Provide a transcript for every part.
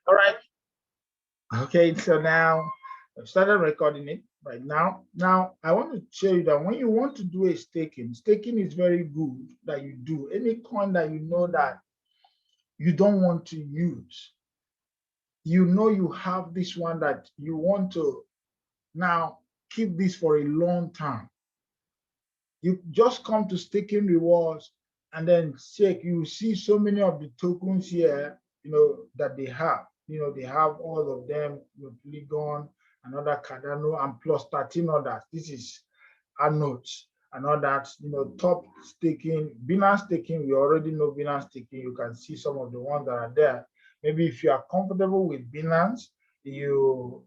All right. Okay, so now I've started recording it right now. Now I want to show you that when you want to do a staking, staking is very good that you do. Any coin that you know that you don't want to use, you know you have this one that you want to now keep this for a long time. You just come to staking rewards and then check, you see so many of the tokens here, that they have. They have all of them, Polygon, another Cardano, and plus 13 others. This is our notes and all that, top staking, Binance staking, we already know Binance staking. You can see some of the ones that are there. Maybe if you are comfortable with Binance, you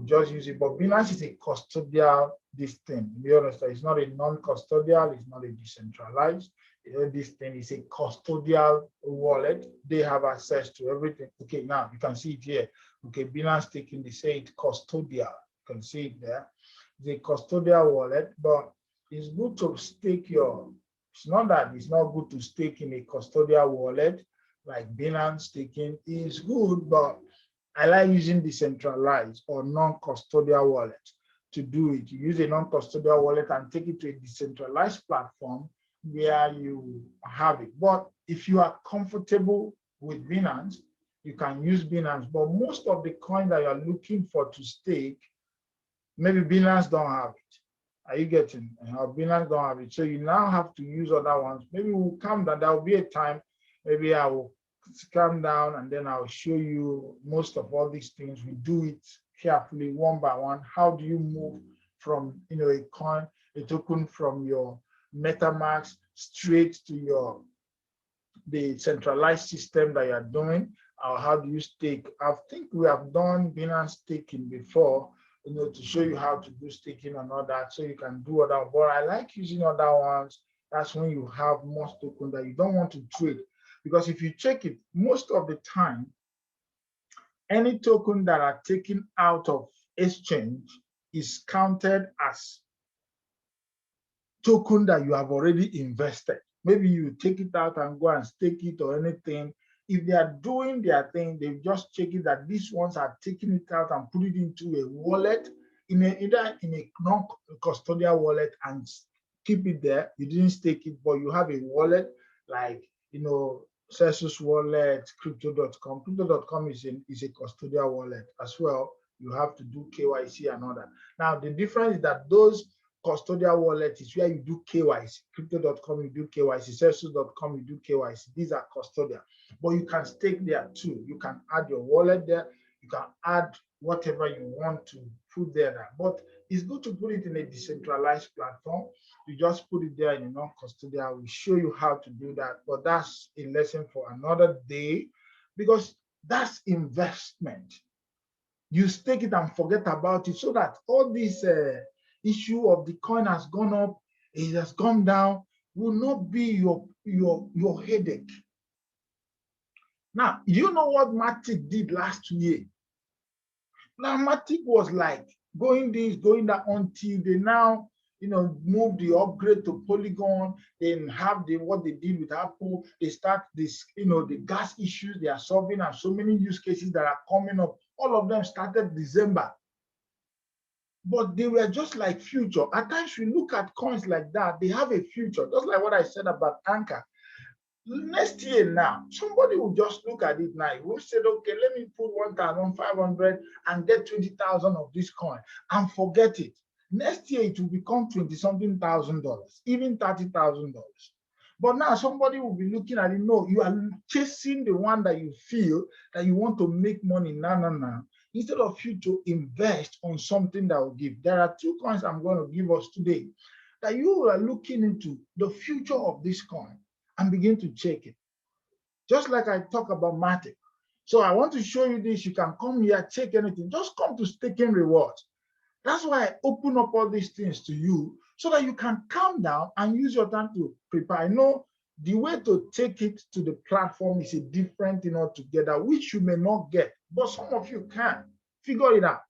just use it. But Binance is a custodial this thing. To be honest, it's not a non-custodial, it's not a decentralized. This thing is a custodial wallet. They have access to everything. Okay, now you can see it here. Okay, Binance taking, they say it's custodial. You can see it there. It's a custodial wallet, but it's good to stake your, it's not that it's not good to stake in a custodial wallet like Binance staking. Is good, but I like using decentralized or non-custodial wallet to do it. You use a non-custodial wallet and take it to a decentralized platform where you have it. But if you are comfortable with Binance, you can use Binance. But most of the coins that you're looking for to stake, maybe Binance don't have it. Are you getting? Binance don't have it. So you now have to use other ones. Maybe we'll come down. There will be a time, maybe I will calm down and then I'll show you most of all these things. We do it carefully, one by one. How do you move from a coin, a token from your MetaMask straight to the centralized system that you're doing, or how do you stake? I think we have done Binance staking before, to show you how to do staking and all that, so you can do other. But I like using other ones. That's when you have most tokens that you don't want to trade. Because if you check it, most of the time, any token that are taken out of exchange is counted as token that you have already invested. Maybe you take it out and go and stake it or anything. If they are doing their thing, they just check it that these ones are taking it out and put it into a wallet, either in a non-custodial wallet and keep it there. You didn't stake it, but you have a wallet like, Celsius wallet, crypto.com. Crypto.com is a custodial wallet as well. You have to do KYC and all that. Now, the difference is that those custodial wallet is where you do KYC. Crypto.com, you do KYC. Celsius.com, you do KYC. These are custodial. But you can stake there too. You can add your wallet there. You can add whatever you want to put there. But it's good to put it in a decentralized platform. You just put it there in a non-custodial. We'll show you how to do that. But that's a lesson for another day, because that's investment. You stake it and forget about it, so that all this issue of the coin has gone up, it has gone down, will not be your headache. Now, you know what Matic did last year? Now, Matic was like going this, going that, until they now, move the upgrade to Polygon, then have what they did with Apple. They start this, the gas issues they are solving, and so many use cases that are coming up. All of them started December. But they were just like future. At times we look at coins like that, they have a future, just like what I said about Anchor. Next year now, somebody will just look at it now. Who said, okay, let me put 1,500 and get 20,000 of this coin and forget it. Next year it will become 20-something thousand dollars, even $30,000. But now somebody will be looking at it. No, you are chasing the one that you feel that you want to make money now. Instead of you to invest on something that will give. There are two coins I'm going to give us today that you are looking into the future of this coin and begin to check it. Just like I talk about Matic. So I want to show you this. You can come here, check anything. Just come to Staking Rewards. That's why I open up all these things to you, so that you can calm down and use your time to prepare. I know the way to take it to the platform is a different thing altogether, which you may not get, but some of you can figure it out.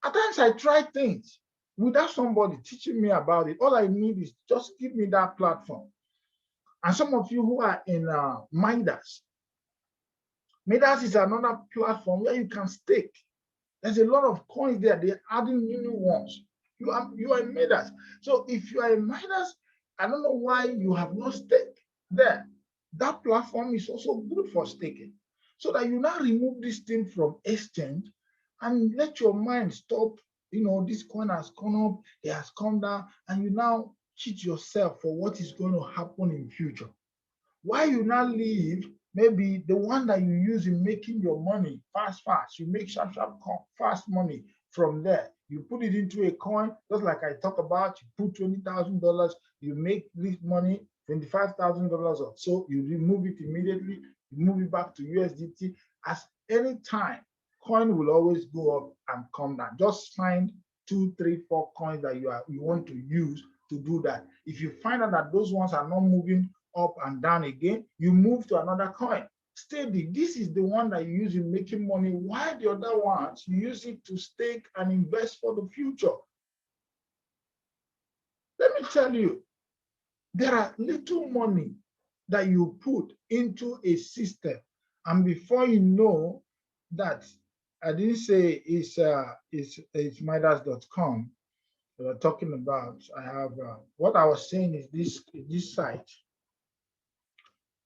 At times I try things without somebody teaching me about it. All I need is just give me that platform. And some of you who are in Midas, Midas is another platform where you can stake. There's a lot of coins there. They're adding new ones. You are in Midas. So if you are in Midas, I don't know why you have not staked there. That platform is also good for staking. So that you now remove this thing from exchange and let your mind stop. This coin has gone up, it has come down, and you now cheat yourself for what is going to happen in future. Why you now leave maybe the one that you use in making your money fast, you make sharp, fast money from there. You put it into a coin, just like I talk about, you put $20,000, you make this money, $25,000 or so, you remove it immediately, you move it back to USDT. As any time, coin will always go up and come down. Just find 2, 3, 4 coins that you want to use to do that. If you find out that those ones are not moving up and down again, you move to another coin. Steady, this is the one that you use in making money, while the other ones, you use it to stake and invest for the future. Let me tell you, there are little money that you put into a system, and before you know that, I didn't say it's Midas.com that we're talking about. I have what I was saying is this site,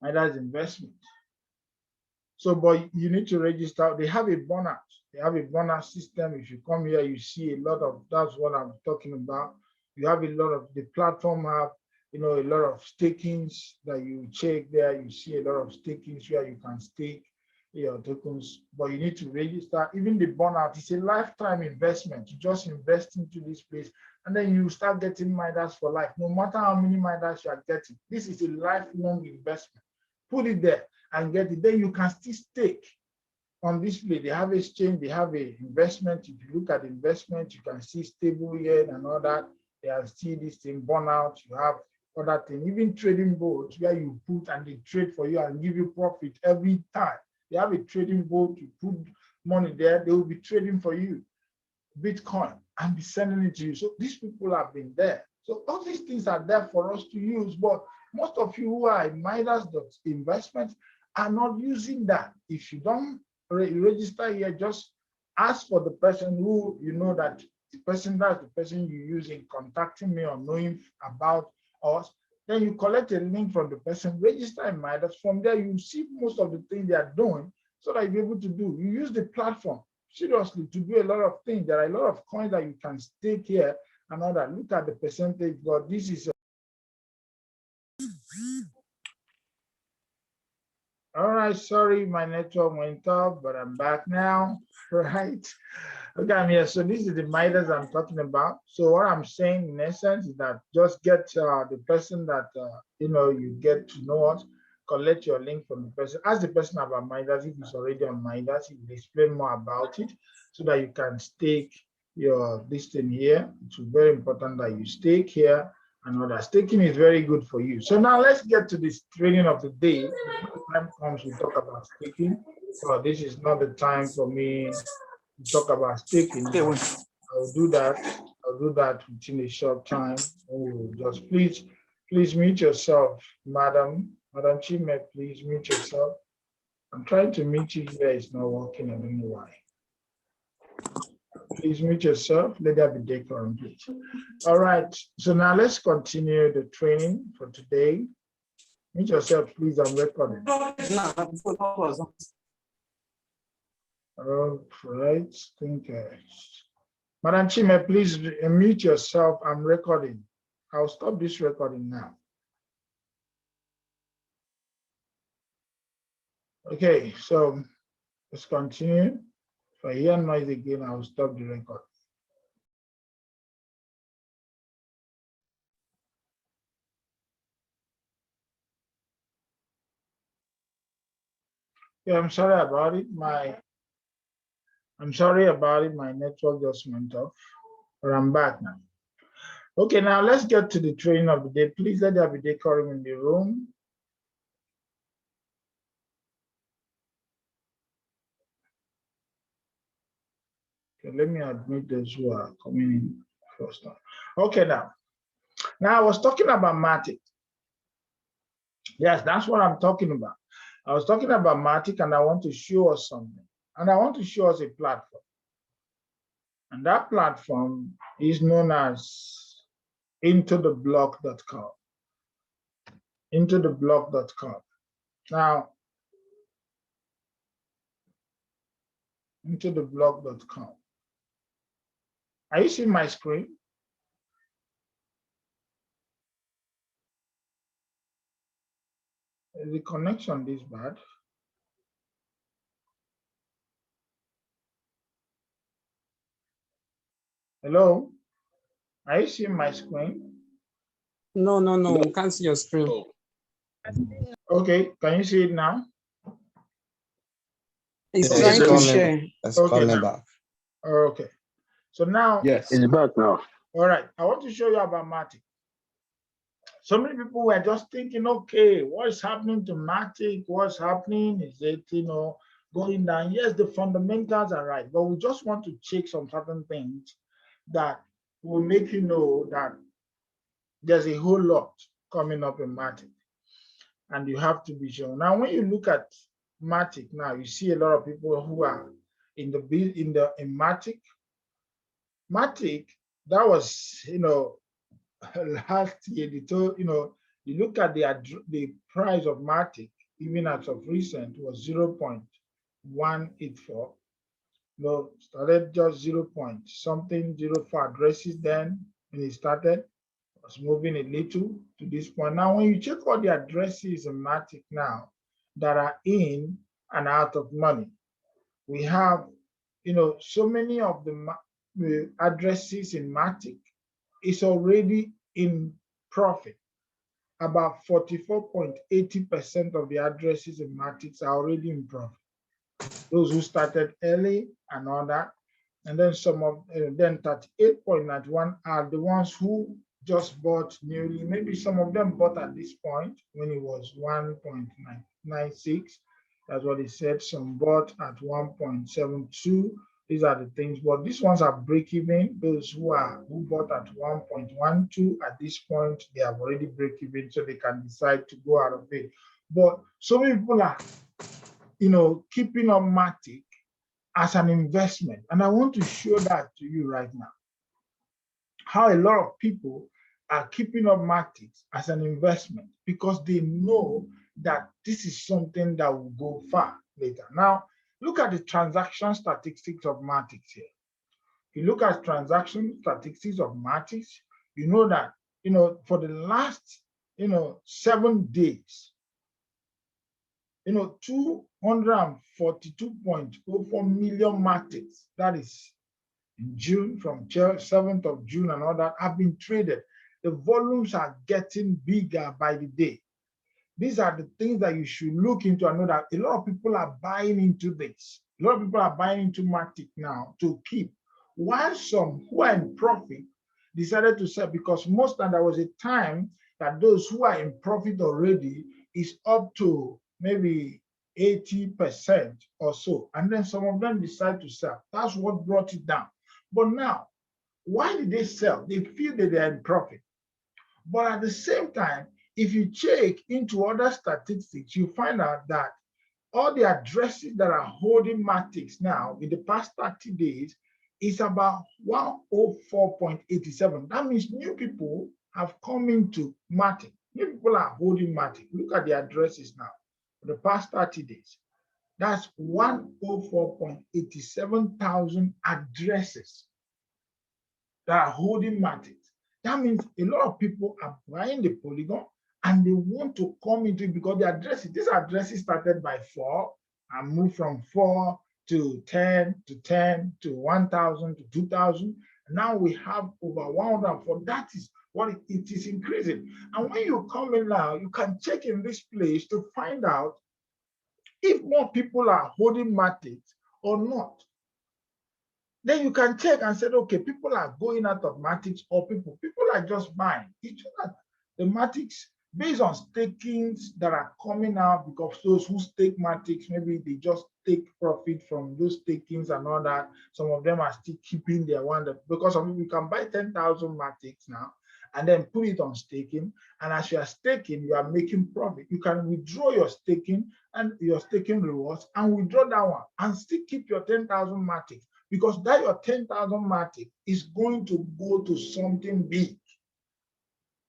Midas Investment. So, but you need to register. They have a bonus. They have a bonus system. If you come here, you see a lot of, that's what I'm talking about. You have a lot of, the platform have, a lot of stakings that you check there. You see a lot of stakings where you can stake your tokens, but you need to register. Even the burnout is a lifetime investment. You just invest into this place, and then you start getting Midas for life. No matter how many Midas you are getting, this is a lifelong investment. Put it there and get it. Then you can still stake on this place. They have exchange, they have a investment. If you look at investment, you can see stable yield and all that. They have still this thing, burnout. You have other things, even trading boards where you put and they trade for you and give you profit every time. They have a trading board, you put money there, they will be trading for you Bitcoin and be sending it to you. So these people have been there. So all these things are there for us to use, but most of you who are in Midas.investment are not using that. If you don't register here, just ask for the person who you know that that's the person you use in contacting me or knowing about us. Then you collect a link from the person, register in Midas. From there, you see most of the things they are doing so that you're able to do. You use the platform seriously to do a lot of things. There are a lot of coins that you can stake here and all that. Look at the percentage, but this is all right. Sorry, my network went off, but I'm back now. Right. Okay, I'm here. So this is the Midas I'm talking about. So what I'm saying in essence is that just get the person that you get to know us, collect your link from the person, ask the person about Midas if he's already on Midas, he will explain more about it so that you can stake your this thing here. It's very important that you stake here and all that. Staking is very good for you. So now let's get to this training of the day. When the time comes, we talk about staking. So this is not the time for me to talk about staking. I'll do that. I'll do that within a short time. Oh, just please mute yourself, Madam Chime, please mute yourself. I'm trying to mute you here. It's not working. I don't know why. Please mute yourself. Let there be decorum, please. All right. So now let's continue the training for today. Mute yourself, please. I'm recording. All right. Madam Chime, please mute yourself. I'm recording. I'll stop this recording now. Okay, so let's continue. If I hear noise again, I will stop the record. Yeah, I'm sorry about it. My network just went off, but I'm back now. Okay, now let's get to the training of the day. Please let there be decorum in the room. Okay, let me admit those who are coming in first. Okay, now I was talking about Matic. Yes, that's what I'm talking about. I was talking about Matic, and I want to show us something. And I want to show us a platform. And that platform is known as intotheblock.com. Intotheblock.com. Now, intotheblock.com. Are you seeing my screen? Is the connection this bad? Hello? Are you seeing my screen? No, we can't see your screen. Okay, can you see it now? It's trying to share. It's coming back. Okay. So now, yes, it's back now. All right, I want to show you about Matic. So many people were just thinking, okay, what is happening to Matic? What's happening? Is it, going down? Yes, the fundamentals are right, but we just want to check some certain things that will make you know that there's a whole lot coming up in Matic, and you have to be sure. Now, when you look at Matic, now you see a lot of people who are in Matic. Matic, that was, last year, you look at the price of Matic, even as of recent, was 0.184. Started just 0 point something, 04 addresses then when it started. Was moving a little to this point. Now, when you check all the addresses in Matic now that are in and out of money, we have, so many of the addresses in Matic is already in profit. About 44.80% of the addresses in Matic are already in profit. Those who started early and all that, and then then 38.91 are the ones who just bought newly. Maybe some of them bought at this point when it was 1.96. That's what he said. Some bought at 1.72. These are the things, but these ones are break even. Those who bought at 1.12 at this point, they have already break even, so they can decide to go out of it. But so many people are, keeping up Matic as an investment, and I want to show that to you right now. How a lot of people are keeping up Matic as an investment because they know that this is something that will go far later. Now, look at the transaction statistics of Matic here. If you look at transaction statistics of Matic, you know that, for the last, 7 days, 242.04 million Matics, that is in June, from 7th of June and all that, have been traded. The volumes are getting bigger by the day. These are the things that you should look into and know that a lot of people are buying into this. A lot of people are buying into Matic now to keep, while some who are in profit decided to sell, because most time there was a time that those who are in profit already is up to maybe 80% or so. And then some of them decide to sell. That's what brought it down. But now, why did they sell? They feel that they're in profit. But at the same time, if you check into other statistics, you find out that all the addresses that are holding Matics now in the past 30 days is about 104.87. That means new people have come into Matic. New people are holding Matic. Look at the addresses now for the past 30 days. That's 104.87 thousand addresses that are holding Matic. That means a lot of people are buying the Polygon and they want to come into it because the addresses, these addresses started by 4 and moved from 4 to 10 to 10 to 1,000 to 2,000. Now we have over 104. That is what it is increasing. And when you come in now, you can check in this place to find out if more people are holding Matic or not. Then you can check and say, okay, people are going out of Matics or people are just buying. It's not the Matics based on stakings that are coming out, because those who stake Matics, maybe they just take profit from those stakings and all that. Some of them are still keeping their one, because some people can buy 10,000 Matics now and then put it on staking. And as you are staking, you are making profit. You can withdraw your staking and your staking rewards and withdraw that one and still keep your 10,000 Matic, because that your 10,000 Matic is going to go to something big.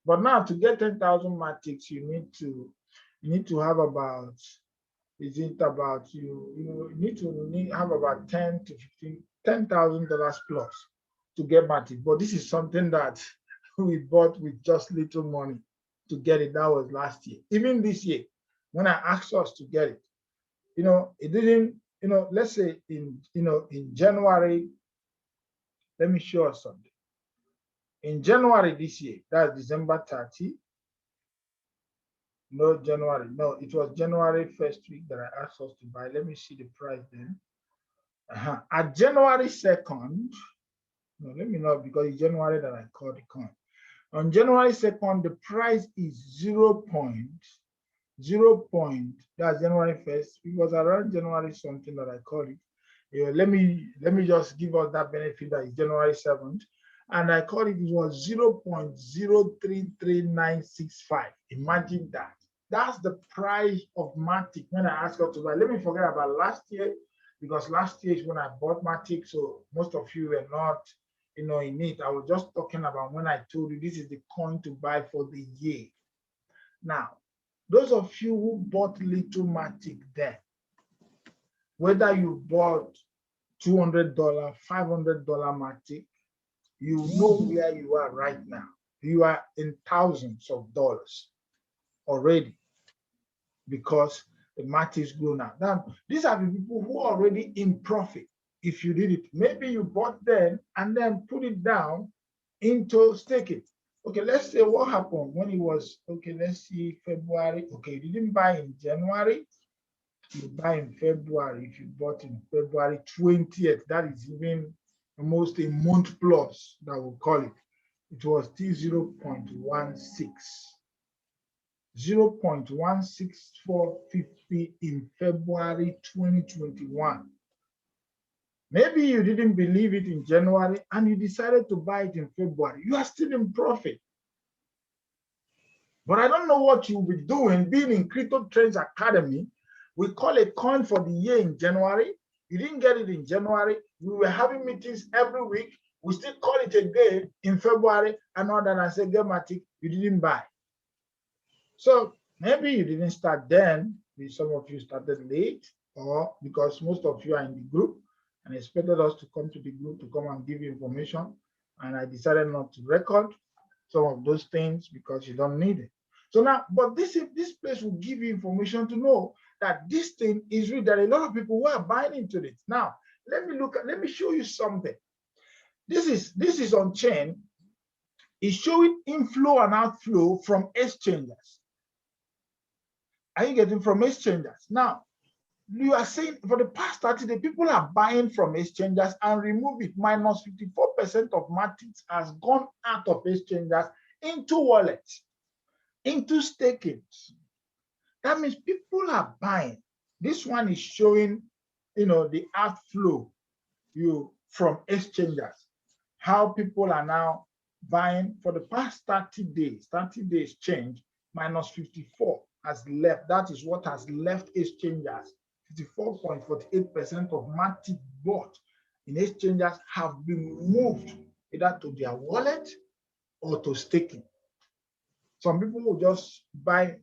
But now to get 10,000 Matics, you need to have about, is it about you need to have about 10 to 15 $10,000 plus to get Matic. But this is something that we bought with just little money to get it. That was last year. Even this year, when I asked us to get it, it didn't, let's say in January, let me show us something. In January this year, that's December 30. No, January. No, it was January first week that I asked us to buy. Let me see the price then. At January 2nd, no, let me know, because it's January that I called the coin. On January 2nd, the price is 0. That's January 1st. It was around January something that I called it. Let me just give us that benefit that is January 7th. And I called it was 0.033965. Imagine that. That's the price of Matic when I asked her to buy. Let me forget about last year, because last year is when I bought Matic, so most of you were not in it. I was just talking about when I told you this is the coin to buy for the year. Now, those of you who bought little Matic then, whether you bought $200, $500 Matic, you know where you are right now. You are in thousands of dollars already, because the Matic's grown now. Now, these are the people who are already in profit. If you did it, maybe you bought then and then put it down into staking. Okay, let's say what happened when it was, okay, let's see, February. Okay, you didn't buy in January, you buy in February. If you bought in February 20th, that is even almost a month plus, that we'll call it. It was still 0.16. 0.16450 in February 2021. Maybe you didn't believe it in January and you decided to buy it in February. You are still in profit. But I don't know what you'll be doing being in Crypto Trades Academy. We call a coin for the year in January. You didn't get it in January. We were having meetings every week. We still call it again in February, and all that. I said, get Matic, you didn't buy. So maybe you didn't start then. Some of you started late, or because most of you are in the group and expected us to come to the group to come and give you information. And I decided not to record some of those things because you don't need it. So now, but this place will give you information to know that this thing is real. There are a lot of people who are buying into it. Now, let me show you something. This is on chain. It's showing inflow and outflow from exchanges. Are you getting from exchanges? Now, you are saying for the past 30 days, people are buying from exchanges and remove it. Minus 54% of Matic has gone out of exchanges into wallets, into staking. That means people are buying. This one is showing, the outflow from exchanges, how people are now buying for the past 30 days. 30 days change, minus 54 has left. That is what has left exchanges. 54.48% of Matic bought in exchanges have been moved either to their wallet or to staking. Some people will just buy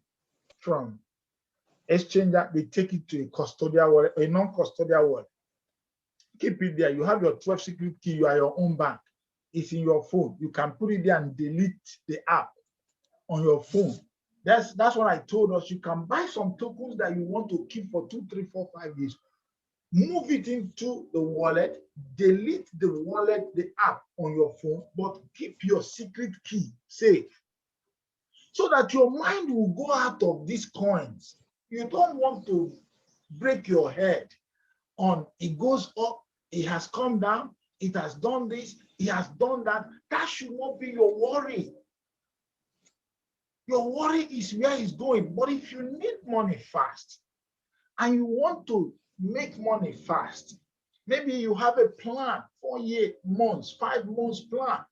from exchange, they take it to a custodial wallet, a non-custodial wallet. Keep it there. You have your 12 secret key. You are your own bank. It's in your phone. You can put it there and delete the app on your phone. That's what I told us. You can buy some tokens that you want to keep for 2, 3, 4, 5 years. Move it into the wallet, delete the wallet, the app on your phone, but keep your secret key safe so that your mind will go out of these coins. You don't want to break your head on it goes up, it has come down, it has done this, it has done that. That should not be your worry. Your worry is where it's going. But if you need money fast and you want to make money fast, maybe you have a plan, 4 months, 5 months plan.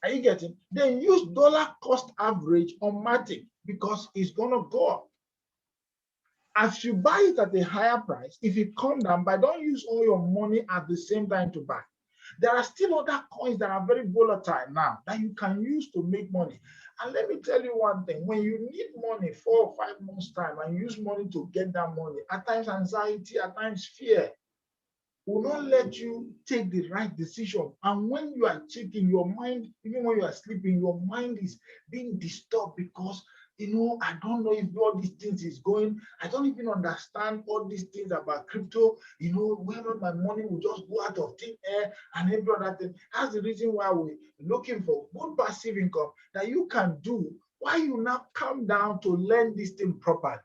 Are you getting? Then use dollar cost average on Matic because it's gonna go up. As you buy it at a higher price, if it come down, but don't use all your money at the same time to buy. There are still other coins that are very volatile now that you can use to make money. And let me tell you one thing, when you need money 4 or 5 months time and use money to get that money, at times anxiety, at times fear will not let you take the right decision. And when you are checking your mind, even when you are sleeping, your mind is being disturbed because I don't know if all these things is going. I don't even understand all these things about crypto. Whether my money will just go out of thin air and every other thing. That's the reason why we're looking for good passive income that you can do while you now come down to learn this thing properly.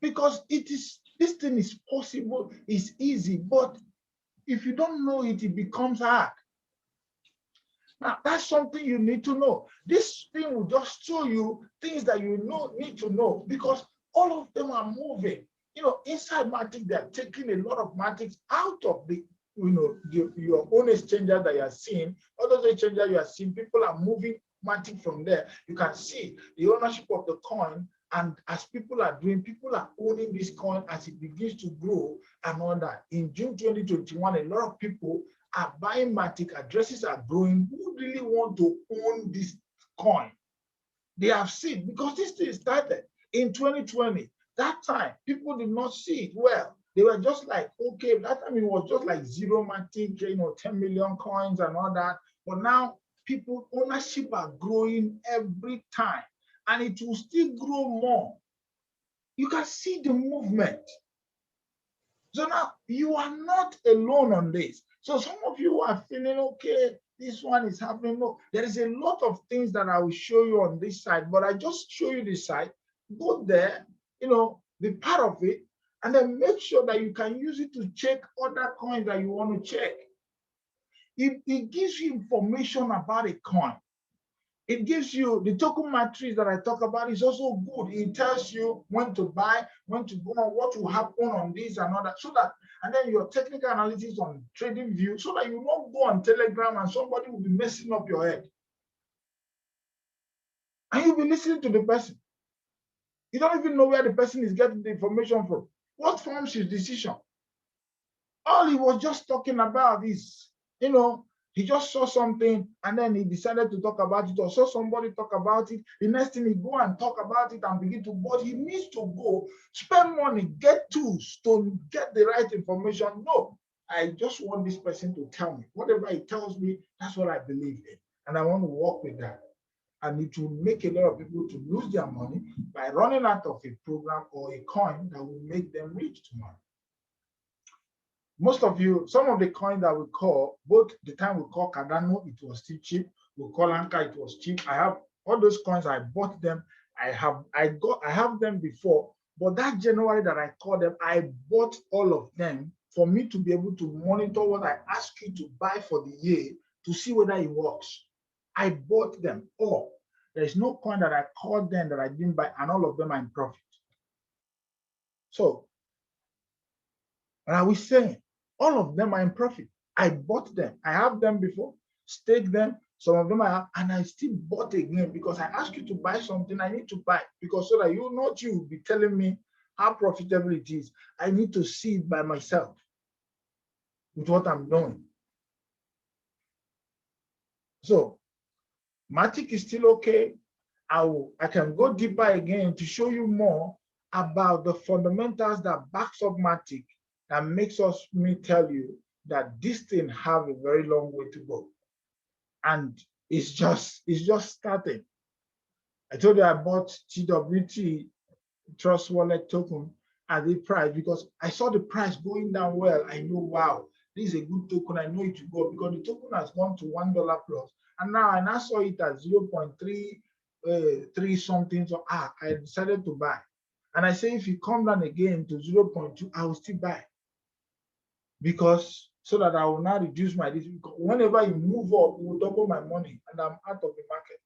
Because this thing is possible, it's easy, but if you don't know it, it becomes hard. Now, that's something you need to know. This thing will just show you things that you need to know because all of them are moving. Inside Matic, they're taking a lot of Matics out of your own exchanger that you are seeing. All those exchangers you are seeing, people are moving Matic from there. You can see the ownership of the coin. And as people are owning this coin as it begins to grow and all that. In June 2021, a lot of people are buying Matic, addresses are growing. Who really want to own this coin? They have seen, because this thing started in 2020. That time, people did not see it well. They were just like, okay, that time it was just like zero Matic, 10 million coins and all that. But now, people ownership are growing every time. And it will still grow more. You can see the movement. So now you are not alone on this. So some of you are feeling, okay, this one is happening. No, there is a lot of things that I will show you on this side, but I just show you this side. Go there, be part of it, and then make sure that you can use it to check other coins that you want to check. It gives you information about a coin. It gives you the token matrix that I talk about is also good. It tells you when to buy, when to go on, what will happen on this and all that. And then your technical analysis on trading view, so that you won't go on Telegram and somebody will be messing up your head. And you'll be listening to the person. You don't even know where the person is getting the information from. What forms his decision? All he was just talking about is, he just saw something and then he decided to talk about it, or saw somebody talk about it. The next thing he go and talk about it and begin to, but he needs to go spend money, get tools to get the right information. No, I just want this person to tell me. Whatever he tells me, that's what I believe in. And I want to work with that. And it will make a lot of people to lose their money by running out of a program or a coin that will make them rich tomorrow. Most of you, some of the coins that we call, both the time we call Cardano, it was still cheap. We call Anchor, it was cheap. I have all those coins, I bought them. I have them before, but that January that I called them, I bought all of them for me to be able to monitor what I ask you to buy for the year to see whether it works. I bought them all. There is no coin that I called them that I didn't buy, and all of them are in profit. So, what are we saying? All of them are in profit. I bought them. I have them before, staked them. Some of them I have, and I still bought again because I asked you to buy something. I need to buy because so that you will be telling me how profitable it is. I need to see it by myself with what I'm doing. So, Matic is still okay. I can go deeper again to show you more about the fundamentals that backs up Matic that makes me tell you that this thing have a very long way to go. And it's just starting. I told you I bought TWT, Trust Wallet token, at the price because I saw the price going down well. I know, wow, this is a good token. I know it will go because the token has gone to $1 plus. And now I saw it at 0.33 something. So I decided to buy. And I say if you come down again to 0.2, I will still buy. Because so that I will not reduce my risk. Whenever you move up, it will double my money and I'm out of the market.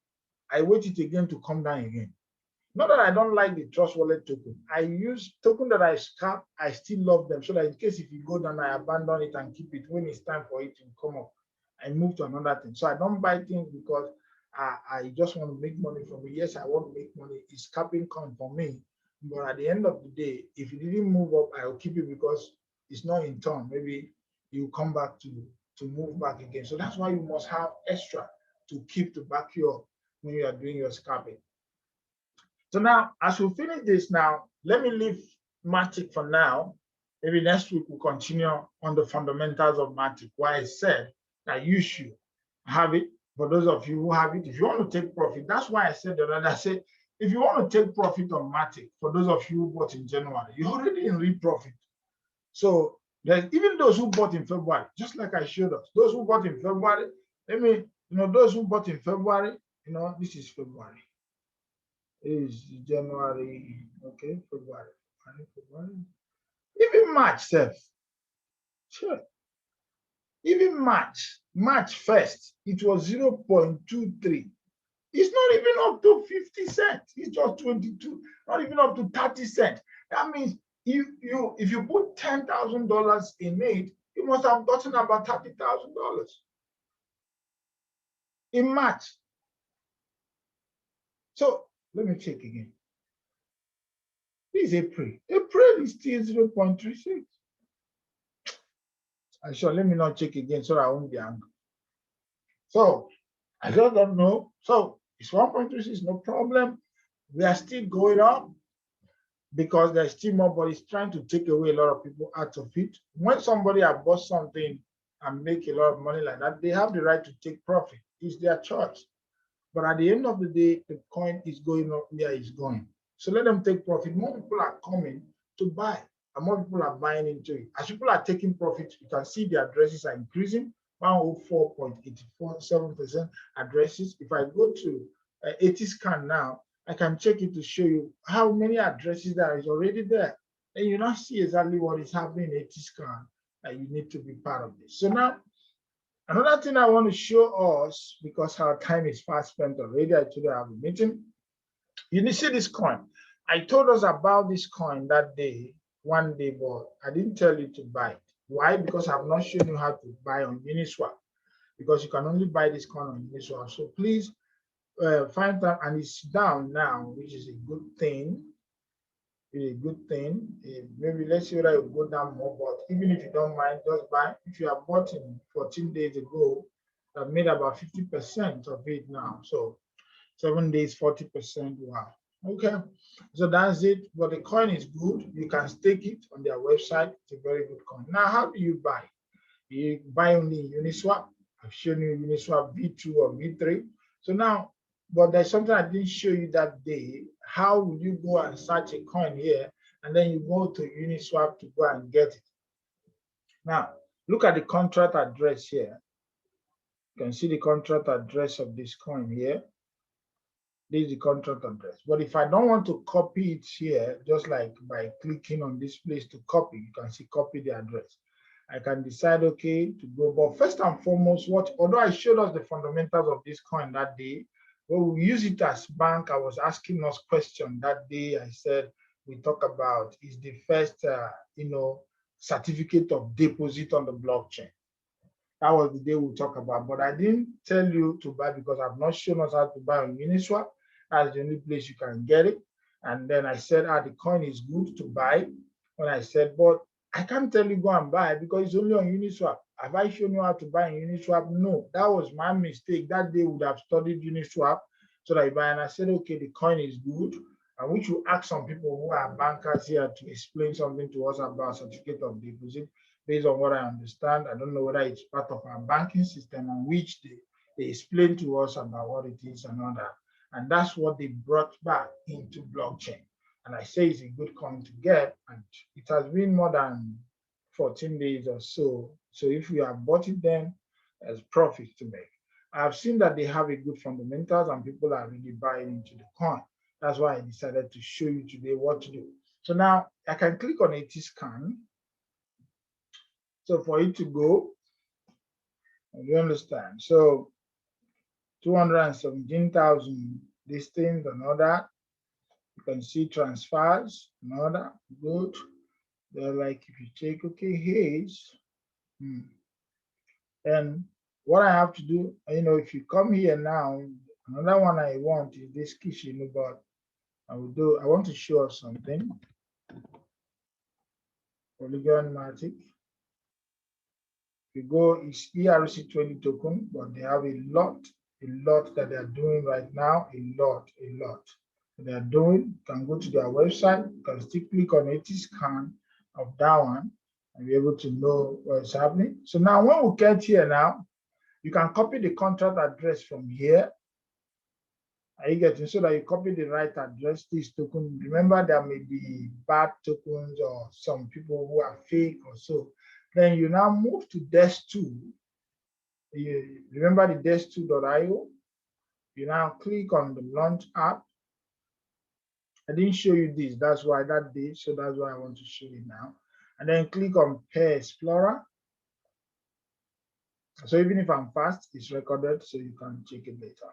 I wait it again to come down again. Not that I don't like the Trust Wallet token. I use token that I scrap, I still love them. So that in case if you go down, I abandon it and keep it when it's time for it to come up. I move to another thing. So I don't buy things because I just want to make money from it. Yes, I want to make money. It's capping coin for me. But at the end of the day, if it didn't move up, I will keep it because it's not in turn. Maybe you come back to move back again. So that's why you must have extra to keep to back you up when you are doing your scalping. So now, as we finish this now, let me leave Matic for now. Maybe next week we'll continue on the fundamentals of Matic, why I said that you should have it. For those of you who have it, if you want to take profit, that's why I said the other day, I said, if you want to take profit on Matic, for those of you who bought in January, you're already in real profit. So there's even those who bought in February, just like I showed us, those who bought in February, those who bought in February, this is February. Is January, okay, February. Even March, sir. Sure. Even March 1st, it was 0.23. It's not even up to 50 cents. It's just 22, not even up to 30 cents. That means if you put $10,000 in it, you must have gotten about $30,000 in March. So let me check again. This is April. April is still 0.36. Sure, let me not check again so I won't be angry. So I just don't know. So it's 1.36, no problem. We are still going up because there's still more, but it's trying to take away a lot of people out of it. When somebody has bought something and make a lot of money like that, they have the right to take profit. It's their choice. But at the end of the day, the coin is going up where it's going. So let them take profit. More people are coming to buy, and more people are buying into it. As people are taking profit, you can see the addresses are increasing, 104.847% addresses. If I go to ATScan now, I can check it to show you how many addresses there is already there. And you now see exactly what is happening in ATScan, and you need to be part of this. So now, another thing I want to show us, because our time is fast spent already, I told you I have a meeting. You see this coin. I told us about this coin that day, one day, but I didn't tell you to buy it. Why? Because I've not shown you how to buy on Uniswap, because you can only buy this coin on Uniswap. So please find that, and it's down now, which is a good thing. It's a good thing. Maybe let's see whether it will go down more, but even if you don't mind, just buy. If you have bought in 14 days ago, I've made about 50% of it now. So 7 days, 40%. Wow. Okay. So that's it. But the coin is good. You can stake it on their website. It's a very good coin. Now, how do you buy? You buy only in Uniswap. I've shown you Uniswap V2 or V3. So now, but there's something I didn't show you that day. How would you go and search a coin here, and then you go to Uniswap to go and get it? Now, look at the contract address here. You can see the contract address of this coin here. This is the contract address. But if I don't want to copy it here, just like by clicking on this place to copy, you can see copy the address. I can decide, okay, to go. But first and foremost, although I showed us the fundamentals of this coin that day, when we use it as bank, I was asking us question that day. I said, we talk about is the first, certificate of deposit on the blockchain. That was the day we talk about, but I didn't tell you to buy because I've not shown us how to buy on Uniswap. That's the only place you can get it. And then I said, the coin is good to buy. When I said, but I can't tell you go and buy because it's only on Uniswap. Have I shown you how to buy on Uniswap? No, that was my mistake. That day would have studied Uniswap so that I buy. And I said, okay, the coin is good. And we should ask some people who are bankers here to explain something to us about certificate of deposit. Based on what I understand, I don't know whether it's part of our banking system on which they explain to us about what it is and all that. And that's what they brought back into blockchain. And I say it's a good coin to get, and it has been more than 14 days or so. So if you have bought it, then there's profit to make. I've seen that they have a good fundamentals and people are really buying into the coin. That's why I decided to show you today what to do. So now I can click on ATScan. So for it to go, you understand? So 217,000 listings and all that. You can see transfers and all that. Good. They're like if you check, okay, here's and what I have to do, if you come here now, another one I want is this kitchen, but I want to show us something. Polygon Matic. You go, it's ERC20 token, but they have a lot that they are doing right now, a lot they are doing. You can go to their website, you can still click on Etherscan of that one and be able to know what's happening. So now when we get here now, you can copy the contract address from here. Are you getting, so that you copy the right address, this token? Remember, there may be bad tokens or some people who are fake or so. Then you now move to Desk2. You remember the Desk2.io? You now click on the launch app. I didn't show you this, that's why that day, so that's why I want to show you now. And then click on Pair Explorer. So even if I'm fast, it's recorded, so you can check it later.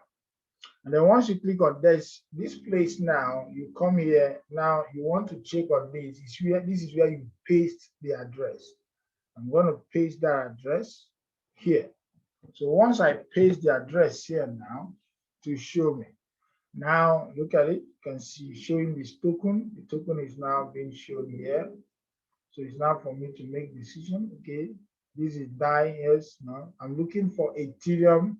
And then once you click on this place now, you come here. Now you want to check on this. This is where you paste the address. I'm going to paste that address here. So once I paste the address here now, to show me. Now look at it. You can see showing this token. The token is now being shown here. So it's now for me to make decision. Okay, this is DAI. Yes, now I'm looking for Ethereum,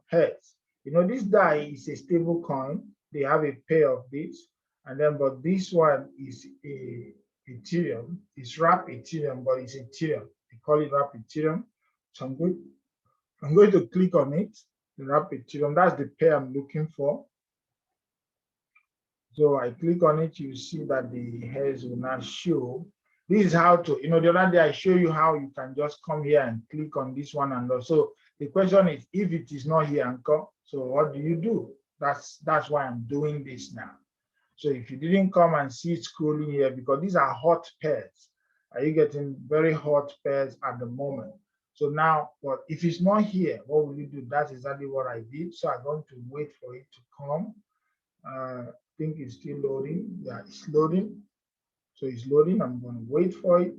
heads. This DAI is a stable coin. They have a pair of this, and then but this one is a Ethereum. It's wrap Ethereum, but it's Ethereum. They call it wrap Ethereum. So I'm going to click on it. The wrap Ethereum. That's the pair I'm looking for. So I click on it. You see that the heads will now show. This is how to, the other day I show you how you can just come here and click on this one. And also the question is, if it is not here, Anchor, so what do you do? That's why I'm doing this now. So if you didn't come and see it scrolling here, because these are hot pairs, are you getting very hot pairs at the moment? So now, but if it's not here, what will you do? That's exactly what I did. So I'm going to wait for it to come. I think it's still loading. Yeah, it's loading. So it's loading. I'm going to wait for it.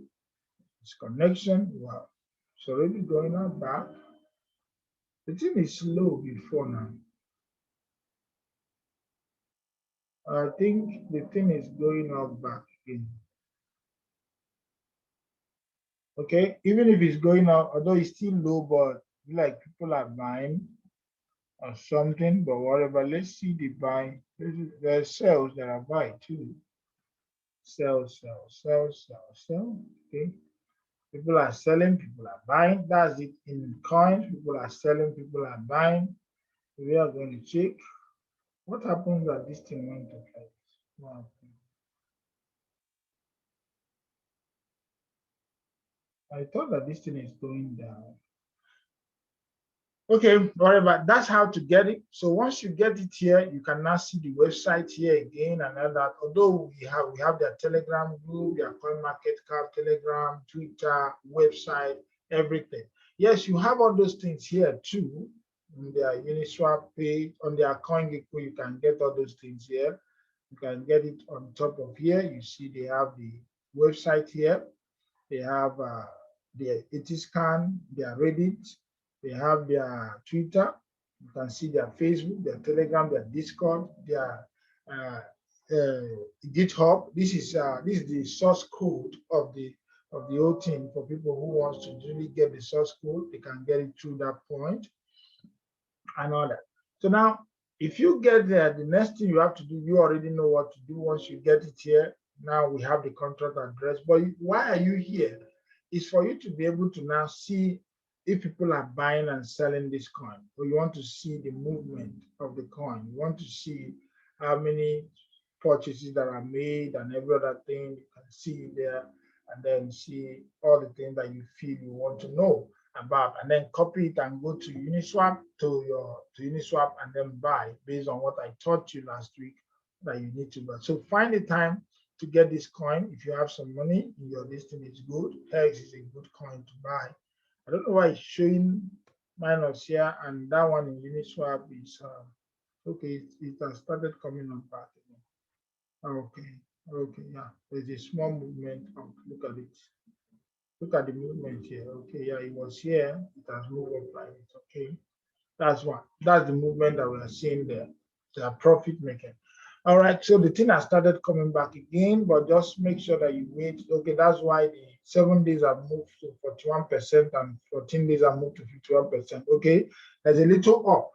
It's connection. Wow. It's already going out back. The thing is slow before now. I think the thing is going out back again. Okay, even if it's going out, although it's still low, but like people are buying or something, but whatever. Let's see the buying. There are sales that are buying too. Sell. Okay. People are selling, people are buying. That's it in coins. People are selling, people are buying. We are going to check what happens that this thing went to like. Wow. I thought that this thing is going down. Okay, whatever. That's how to get it. So once you get it here, you can now see the website here again and all that. Although we have their Telegram group, their CoinMarketCap, Telegram, Twitter, website, everything. Yes, you have all those things here too. On their Uniswap page, on their CoinGecko, you can get all those things here. You can get it on top of here. You see they have the website here. They have their Etherscan, their Reddit. They have their Twitter. You can see their Facebook, their Telegram, their Discord, their GitHub. This is the source code of the whole thing for people who wants to really get the source code. They can get it through that point and all that. So now, if you get there, the next thing you have to do, you already know what to do once you get it here. Now we have the contract address. But why are you here? It's for you to be able to now see if people are buying and selling this coin, or you want to see the movement of the coin. You want to see how many purchases that are made and every other thing. You can see there, and then see all the things that you feel you want to know about, and then copy it and go to Uniswap to Uniswap and then buy based on what I taught you last week that you need to buy. So find the time to get this coin. If you have some money in your listing, it's good. Hex is a good coin to buy. I don't know why it's showing minus here, and that one in Uniswap is okay. It has started coming on back again. Okay, yeah. There's a small movement. Look at it. Look at the movement here. Okay, yeah, it was here. It has moved up like this. Okay, that's one. That's the movement that we are seeing there. They are profit making. All right, so the thing has started coming back again, but just make sure that you wait. Okay, that's why the 7 days have moved to 41% and 14 days have moved to 51%. Okay, there's a little up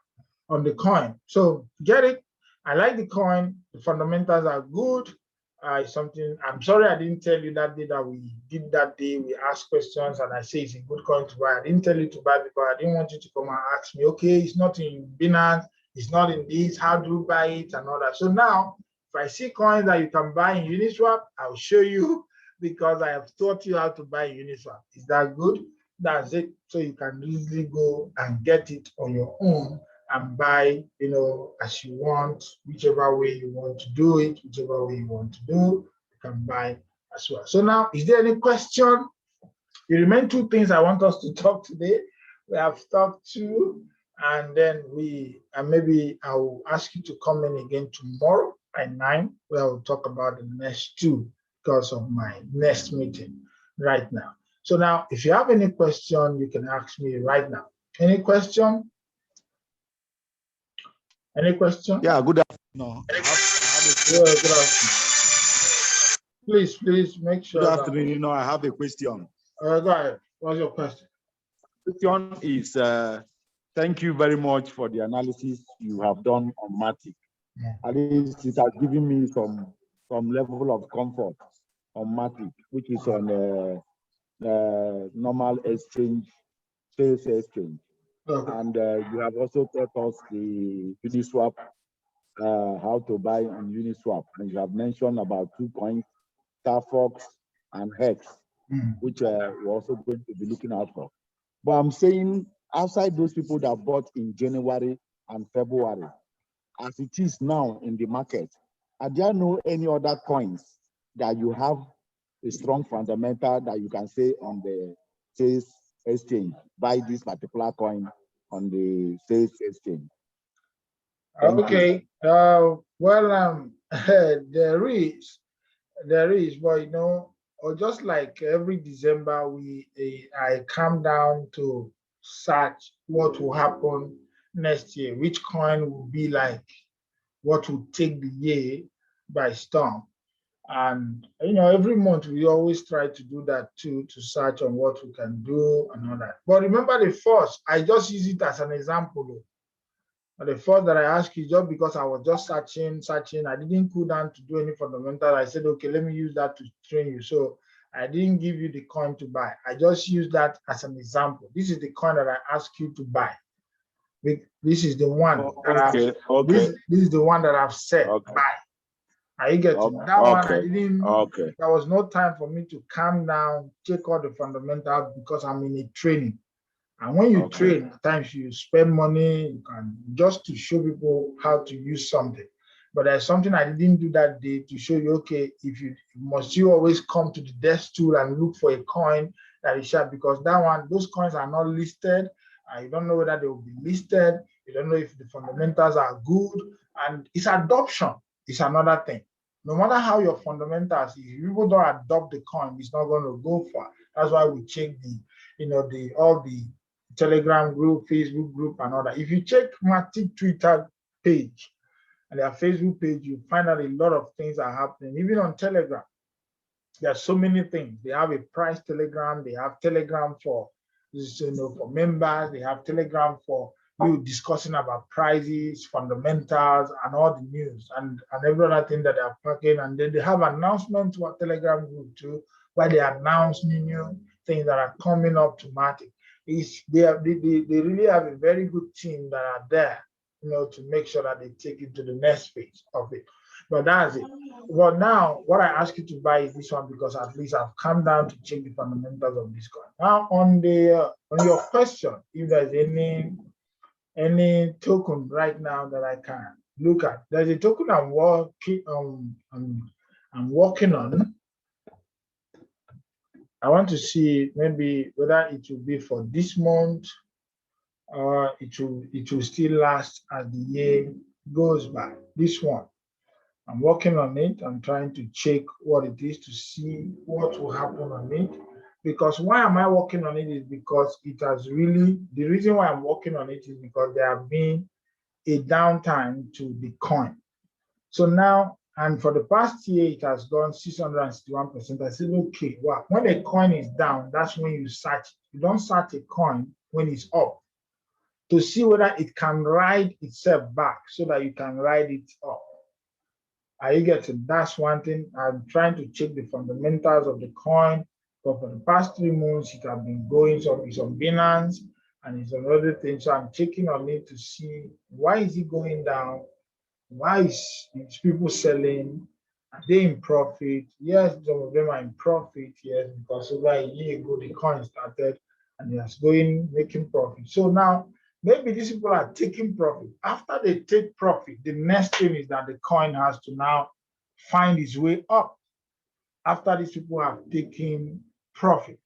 on the coin. So get it. I like the coin. The fundamentals are good. Something I'm sorry I didn't tell you that day that we did that day. We asked questions and I say it's a good coin to buy. I didn't tell you to buy because I didn't want you to come and ask me, okay, it's not in Binance, it's not in this, how do you buy it and all that. So now if I see coins that you can buy in Uniswap, I'll show you because I have taught you how to buy Uniswap. Is that good? That's it. So you can easily go and get it on your own and buy, as you want, whichever way you want to do it, whichever way you want to do, you can buy as well. So now, is there any question? It remain two things I want us to talk today. We have talked to, and then maybe I will ask you to come in again tomorrow at 9, where we'll talk about the next two because of my next meeting right now. So now, if you have any question, you can ask me right now. Any question? Any question? Yeah, good afternoon. No. Good afternoon. Please make sure. Good afternoon. I have a question. Go ahead. What's your question? Question is, thank you very much for the analysis you have done on Matic. Yeah. At least it has given me some level of comfort on Matic, which is on normal exchange, sales exchange. Okay. And you have also taught us the Uniswap, how to buy on Uniswap. And you have mentioned about 2 coins, StarFox and Hex, which we're also going to be looking out for. But I'm saying, outside those people that bought in January and February, as it is now in the market, are there no any other coins that you have a strong fundamental that you can say on the sales exchange, buy this particular coin on the sales exchange? Okay. Well, there is, but or just like every December, I come down to search what will happen next year, which coin will be like what will take the year by storm. And every month we always try to do that too, to search on what we can do and all that. But remember the first, I just use it as an example. The first that I asked you, just because I was just searching, I didn't cool down to do any fundamental. I said, okay, let me use that to train you. So I didn't give you the coin to buy. I just used that as an example. This is the coin that I asked you to buy. This is the one that this is the one that I've said buy. Are you getting that one? I didn't. There was no time for me to calm down, check all the fundamentals because I'm in a training. And when you train, at times you spend money, you can just to show people how to use something. But there's something I didn't do that day to show you, okay, must you always come to the desk tool and look for a coin that is sharp, because that one, those coins are not listed. You don't know whether they will be listed. You don't know if the fundamentals are good. And it's adoption. It's another thing. No matter how your fundamentals, if people don't adopt the coin, it's not going to go far. That's why we check all the Telegram group, Facebook group, and all that. If you check Matic Twitter page and their Facebook page, you find out a lot of things are happening. Even on Telegram, there are so many things. They have a price Telegram. They have Telegram for members. They have Telegram for you discussing about prices, fundamentals, and all the news and every other thing that they are packing. And then they have announcements to a Telegram group too, where they announce new things that are coming up to Matic. They really have a very good team that are there, to make sure that they take it to the next phase of it. But that's it. Well, now what I ask you to buy is this one because at least I've come down to check the fundamentals of this coin. Now on your question, if there's any token right now that I can look at, there's a token I'm working on. I want to see maybe whether it will be for this month or it will still last as the year goes by. This one, I'm working on it. I'm trying to check what it is to see what will happen on it. because why am I working on it is because it has really, the reason why I'm working on it is because there have been a downtime to the coin. So now, and for the past year, it has gone 661%. I said, okay, wow, when a coin is down, that's when you search. You don't search a coin when it's up to see whether it can ride itself back so that you can ride it up. Are you getting? That's one thing. I'm trying to check the fundamentals of the coin. But for the past 3 months, it has been going. So it's on Binance and it's on other things. So I'm checking on it to see why is it going down? Why is people selling? Are they in profit? Yes, some of them are in profit, yes, because over a year ago the coin started and it was going making profit. So now maybe these people are taking profit. After they take profit, the next thing is that the coin has to now find its way up after these people have taken profit.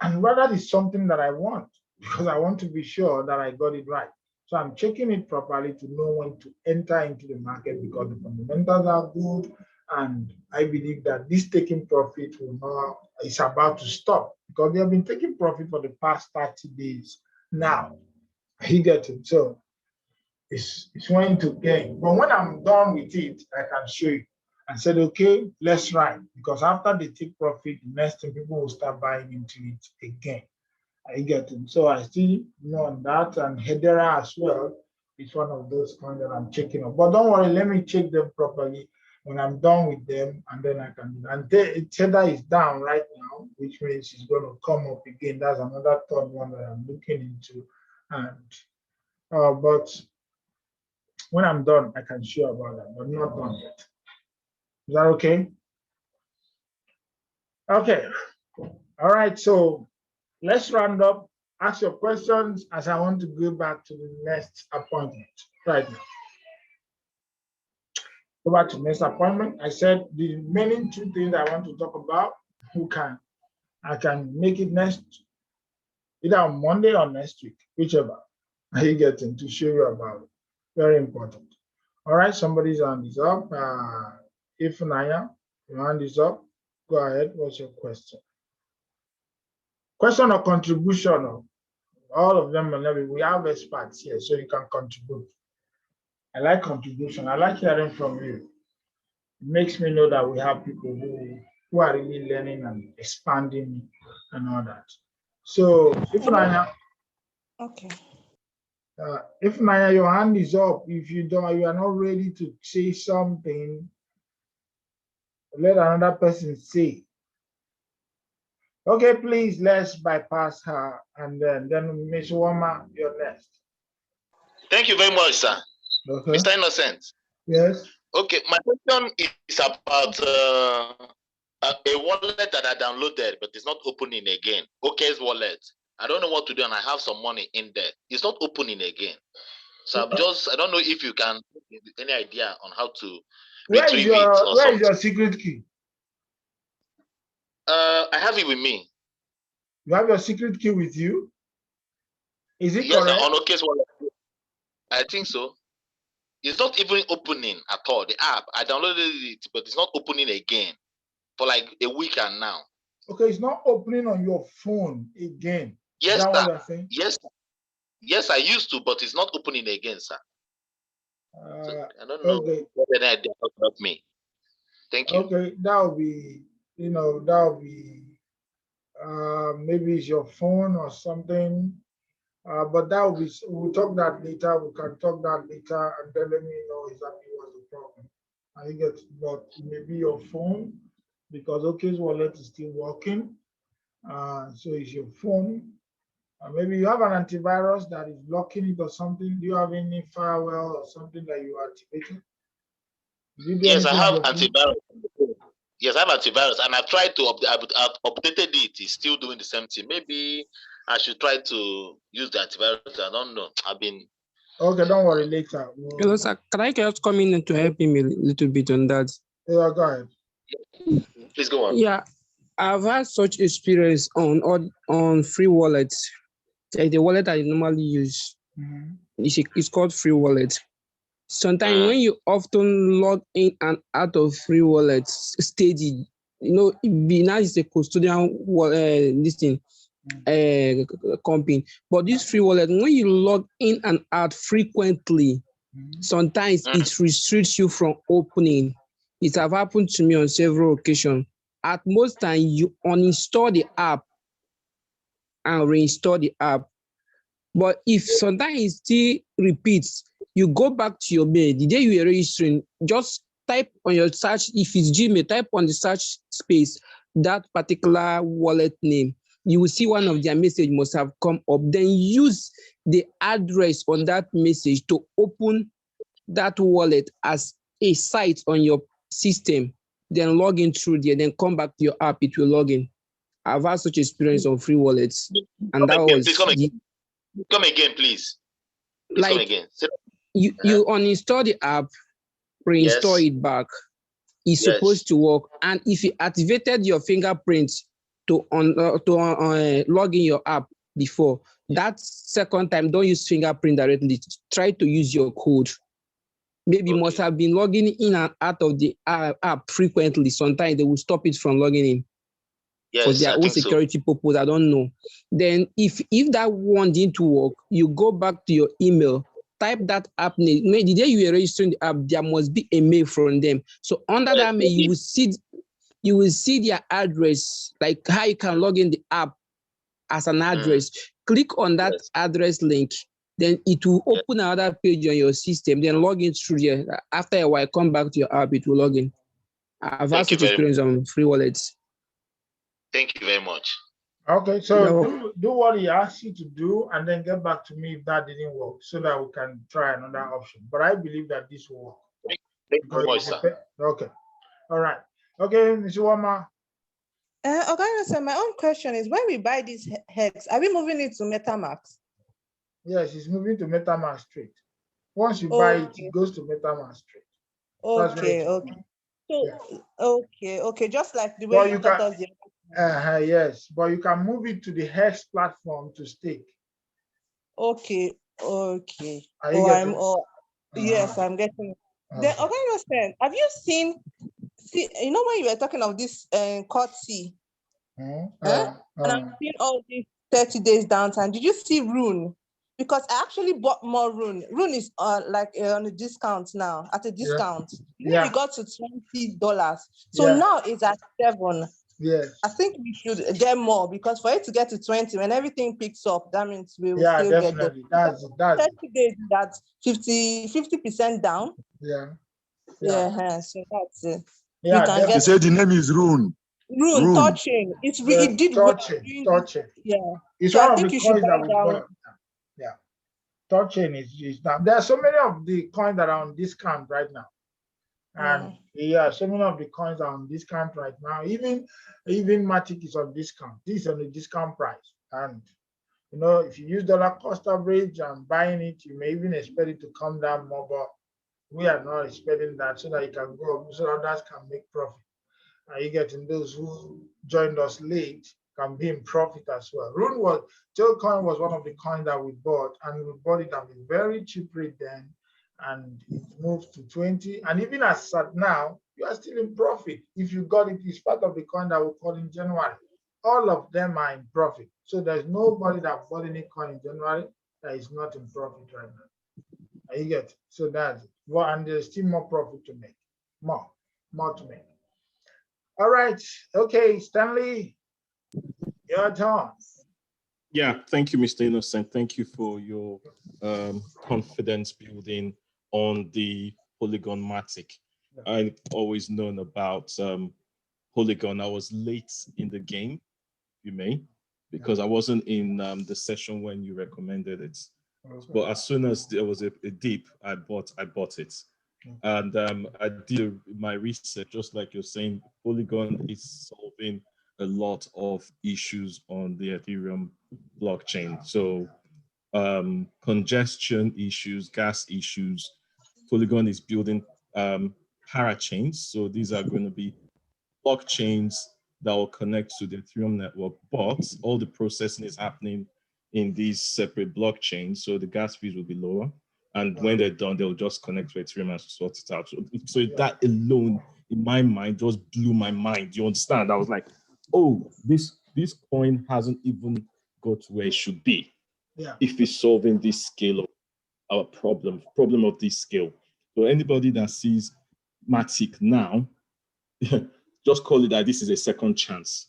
And whether it's something that I want, because I want to be sure that I got it right. So I'm checking it properly to know when to enter into the market because the fundamentals are good. And I believe that this taking profit will now is about to stop because they have been taking profit for the past 30 days now. You get it? So it's going to gain. But when I'm done with it, I can show you. And said, okay, let's ride. Because after they take profit, the next thing people will start buying into it again. I get it. So I still know on that, and Hedera as well is one of those coins that I'm checking up. But don't worry, let me check them properly when I'm done with them, and then I can. And Tether is down right now, which means it's going to come up again. That's another third one that I'm looking into. And but when I'm done, I can show about that, but not done yet. Is that okay? Okay. All right. So let's round up. Ask your questions as I want to go back to the next appointment right now. Go back to the next appointment. I said the remaining 2 things I want to talk about. I can make it next, either on Monday or next week, whichever. Are you getting to show you about it? Very important. All right, somebody's hand is up. If Naya, your hand is up, go ahead. What's your question? Question or contribution? All of them, we have experts here, so you can contribute. I like contribution. I like hearing from you. It makes me know that we have people who are really learning and expanding and all that. So, if Naya, Okay. If Naya, your hand is up. If you are not ready to say something, let another person say. Okay, please, let's bypass her, and then Ms. Woma, you're next. Thank you very much, sir. Okay. Mr. Innocent. Yes. Okay, my question is about a wallet that I downloaded, but it's not opening again. OK's wallet. I don't know what to do, and I have some money in there. It's not opening again. So I don't know if you can any idea on how to retrieve it or where something. is your secret key? I have it with me. You have your secret key with you? Is it yes, correct? On OK's wallet. I think so. It's not even opening at all. The app, I downloaded it, but it's not opening again for like a week and now. Okay, it's not opening on your phone again. Yes, is that sir. What you're saying? Yes, yes, I used to, but it's not opening again, sir. So I don't know what idea help me. Thank you. Okay, that will be, maybe it's your phone or something. But that will be, we'll talk that later. We can talk that later, and then let me know exactly what's the problem. I get, but it may be your phone because OK's wallet is still working. So it's your phone. Maybe you have an antivirus that is blocking it or something. Do you have any firewall or something that you activated? Yes, I have antivirus. Yes, I have antivirus, and I've tried to I've updated it. It's still doing the same thing. Maybe I should try to use the antivirus. I don't know. I've been. Okay, don't worry. Later. Hello, sir. Can I just come in to help him a little bit on that? Yeah, go ahead. Please go on. Yeah, I've had such experience on free wallets. Like the wallet I normally use, it's called free wallet. Sometimes when you often log in and out of free wallets steady, Binance is a custodian this thing, company. But this free wallet, when you log in and out frequently, sometimes it restricts you from opening. It have happened to me on several occasions. At most time, you uninstall the app and reinstall the app. But if sometimes it still repeats, you go back to your mail. The day you are registering, just type on your search, if it's Gmail, type on the search space that particular wallet name. You will see one of their message must have come up. Then use the address on that message to open that wallet as a site on your system. Then log in through there, then come back to your app, it will log in. I've had such experience on free wallets. And that was come again, please. Like, come again. You uninstall the app, reinstall it back. It's supposed to work. And if you activated your fingerprint to log in your app before, that second time, don't use fingerprint directly. Try to use your code. Maybe you must have been logging in and out of the app frequently. Sometimes they will stop it from logging in. For their own security purpose, I don't know. Then if that one didn't work, you go back to your email, type that app name. The day you are registering the app, there must be a mail from them. So under that mail, you will see their address, like how you can log in the app as an address. Click on that address link, then it will open another page on your system, then log in through there. After a while, come back to your app, it will log in. I've had such experience on free wallets. Thank you very much. Okay, so do what he asked you to do and then get back to me if that didn't work so that we can try another option. But I believe that this will work. Thank you very much, sir. Okay. All right. Okay, Ms. Wama. Okay, so my own question is, when we buy these hex, are we moving it to MetaMask? Yes, it's moving to MetaMask straight. Once you buy it, it goes to MetaMask straight. Okay. So, okay, just like the way you taught us. Yes, but you can move it to the Hex platform to stake. Okay. Yes, I'm getting it. Then, okay, have you seen, you know, when you were talking of this COTC, and I'm seeing all these 30 days downtime, did you see Rune? Because I actually bought more Rune. Rune is like on a discount now, at a discount. We got to $20. So now it's at 7. Yes. I think we should get more, because for it to get to 20, when everything picks up, that means we will still definitely. Get those. That's 30 days, that's 50% down. Yeah. So that's it. Yeah, you can get. You said the name is Rune. Rune touching. It did touching. Yeah. It's so one I of think the you should coins that we down. bought. Yeah. Touching is down. There are so many of the coins that are on discount right now. And so many of the coins are on discount right now. Even Matic is on discount. This is on the discount price. And you know, if you use dollar cost average and buying it, you may even expect it to come down more, but we are not expecting that, so that it can go, so others can make profit. And you getting those who joined us late can be in profit as well. Tailcoin was one of the coins that we bought, and we bought it at a very cheap rate then, and it moved to 20. And even as at now, you are still in profit. If you got it, it's part of the coin that we call in January. All of them are in profit. So there's nobody that bought any coin in January that is not in profit right now. You get it? So that's it. Well, and there's still more profit to make. More to make. All right. Okay, Stanley, your turn. Yeah, thank you, Mr. Innocent. Thank you for your confidence building on the Polygon Matic. I've always known about Polygon. I was late in the game, you may, because I wasn't in the session when you recommended it. Okay. But as soon as there was a dip, I bought it. Okay. And I did my research, just like you're saying. Polygon is solving a lot of issues on the Ethereum blockchain. So congestion issues, gas issues. Polygon is building parachains. So these are going to be blockchains that will connect to the Ethereum network, but all the processing is happening in these separate blockchains. So the gas fees will be lower. And when they're done, they'll just connect to Ethereum and sort it out. So that alone in my mind just blew my mind. You understand? I was like, oh, this coin hasn't even got where it should be. Yeah. If it's solving this scale of our problem of this scale. So anybody that sees Matic now, just call it that this is a second chance.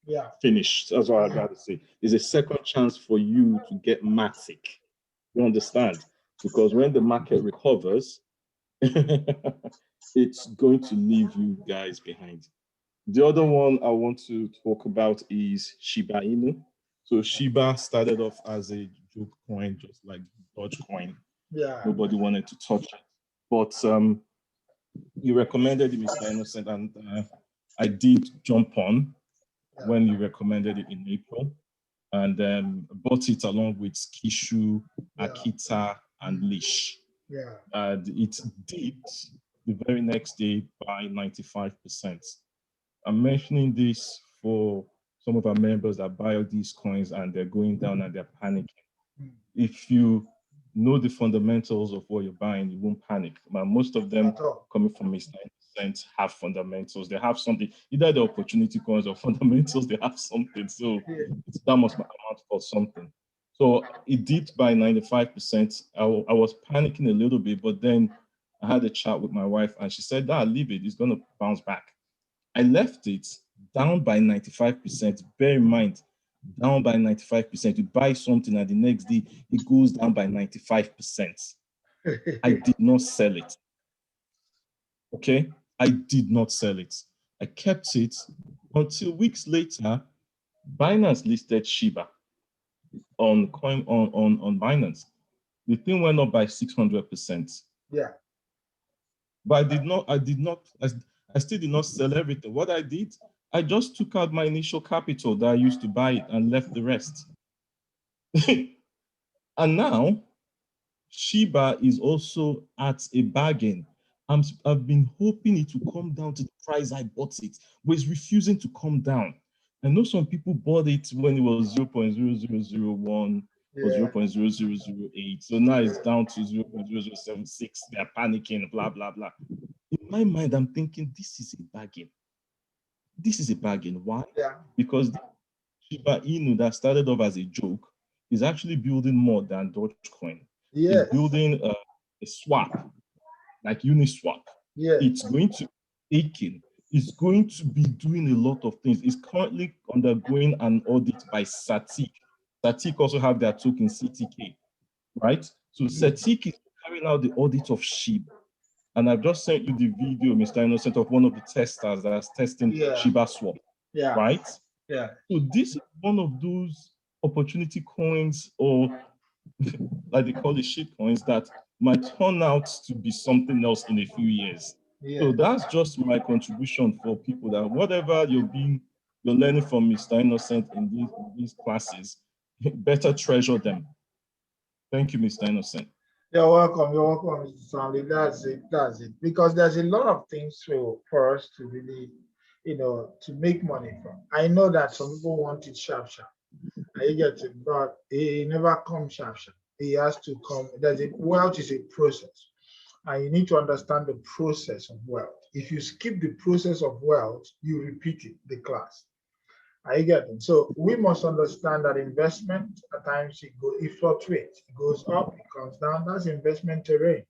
Yeah. Finished. That's what I got to say. It's a second chance for you to get Matic. You understand? Because when the market recovers, it's going to leave you guys behind. The other one I want to talk about is Shiba Inu. So Shiba started off as a joke coin, just like Dogecoin. Yeah. Nobody wanted to touch it. But you recommended it, Mr. Innocent, and I did jump on when you recommended it in April, and bought it along with Kishu, Akita, and Leash. Yeah. And it dipped the very next day by 95%. I'm mentioning this for some of our members that buy all these coins and they're going down and they're panicking. If you know the fundamentals of what you're buying, you won't panic. But most of them coming from Mr. Innocent have fundamentals. They have something, either the opportunity coins or fundamentals, they have something. So that must amount for something. So it dipped by 95%. I was panicking a little bit, but then I had a chat with my wife and she said, leave it, it's going to bounce back. I left it down by 95%. Bear in mind, down by 95%. You buy something and the next day it goes down by 95%. I did not sell it. Okay? I did not sell it. I kept it until weeks later, Binance listed Shiba on Binance. The thing went up by 600%. Yeah. But I still did not sell everything. What I did, I just took out my initial capital that I used to buy it and left the rest. And now, Shiba is also at a bargain. I've been hoping it to come down to the price I bought it, but it's refusing to come down. I know some people bought it when it was 0.0001 or 0.0008. So now it's down to 0.0076. They're panicking, blah, blah, blah. In my mind, I'm thinking, this is a bargain. This is a bargain. Why? Yeah. Because the Shiba Inu that started off as a joke is actually building more than Dogecoin. Yeah. It's building a swap, like Uniswap. Yeah. It's going to taking. It's going to be doing a lot of things. It's currently undergoing an audit by SATIC. SATIC also have their token CTK, right? So SATIC is carrying out the audit of Shiba. And I've just sent you the video, Mr. Innocent, of one of the testers that's testing Shiba Swap, right? Yeah. So this is one of those opportunity coins, or like they call it shit coins, that might turn out to be something else in a few years. Yeah. So that's just my contribution for people, that whatever you're learning from Mr. Innocent in these classes, better treasure them. Thank you, Mr. Innocent. You're welcome, Mr. Stanley. That's it. Because there's a lot of things for us to really, to make money from. I know that some people want it sharp. I get it, but it never comes sharp. It has to come. Wealth is a process, and you need to understand the process of wealth. If you skip the process of wealth, you repeat it, the class. I get it. So we must understand that investment, at times it fluctuates. It goes up, it comes down. That's investment terrain.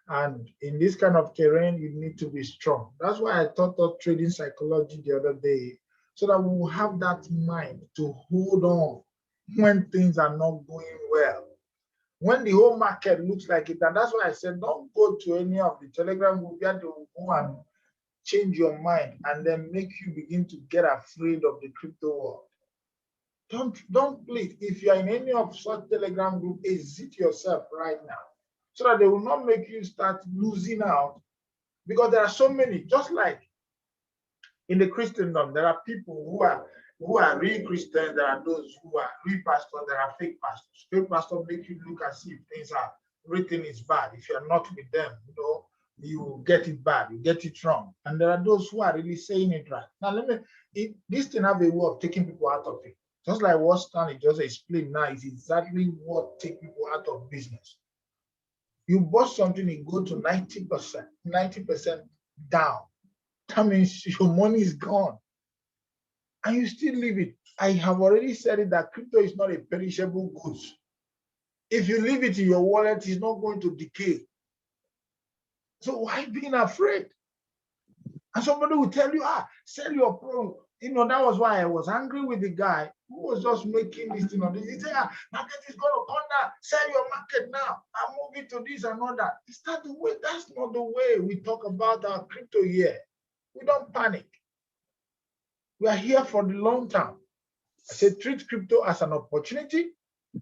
And in this kind of terrain, you need to be strong. That's why I taught trading psychology the other day, so that we will have that mind to hold on when things are not going well. When the whole market looks like it, and that's why I said, don't go to any of the Telegram group where they will go and change your mind and then make you begin to get afraid of the crypto world. Don't please, if you are in any of such Telegram group, exit yourself right now, so that they will not make you start losing out, because there are so many. Just like in the Christendom, there are people who are real Christians, there are those who are real pastors, there are fake pastors. Fake pastors make you look as if everything is bad. If you're not with them, you get it bad, you get it wrong. And there are those who are really saying it right. Now, this thing have a way of taking people out of it. Just like what Stanley just explained now is exactly what takes people out of business. You bought something, it go to 90% down. that means your money is gone. And you still leave it. I have already said it that crypto is not a perishable goods. If you leave it in your wallet, it's not going to decay. So why being afraid? And somebody will tell you, sell your pro. That was why I was angry with the guy who was just making this thing on this. He said, market is going to come down. Sell your market now. I'm moving to this and all that. Is that the way? That's not the way we talk about our crypto here. We don't panic. We are here for the long term. I say treat crypto as an opportunity